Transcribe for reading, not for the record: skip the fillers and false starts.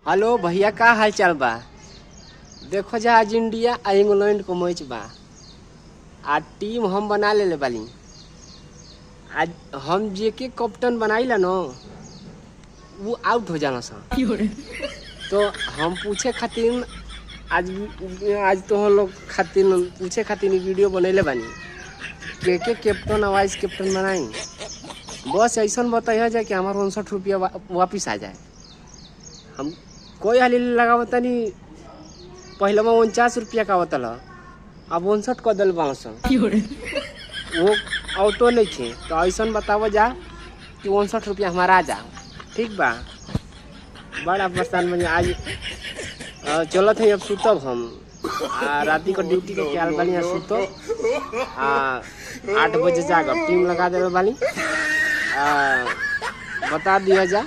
Hello भैया, का हाल चाल बा? देखो जा, आज इंडिया आ इंग्लैंड को मैच बा। आज टीम हम बना ले बाली। आज हम जे के कैप्टन बनाईला न, वो आउट हो जाना सा। तो हम पूछे खातिर आज आज तो हम लोग खातिर पूछे खातिर वीडियो बनैले बानी के कैप्टन और वाइस कैप्टन बनाई। बस ऐसा बताइए जाए कि हमारा 59 रुपया वापिस आ जाए। हम कोई हाली लगावता नहीं, पहले में 49 रुपया का होता, अब 59 कर दिल बाँस वो ऑटो नहीं थे। तो ऐसा बताओ जा कि 59 रुपया हमारा आ जा। ठीक बा, बड़ा परेशान बन आज। चलो थे अब सुतब हम। राती को ड्यूटी के ख्याल बानी, सुतो 8 बजे जागब। टीम लगा दे बानी, बता दिया जा।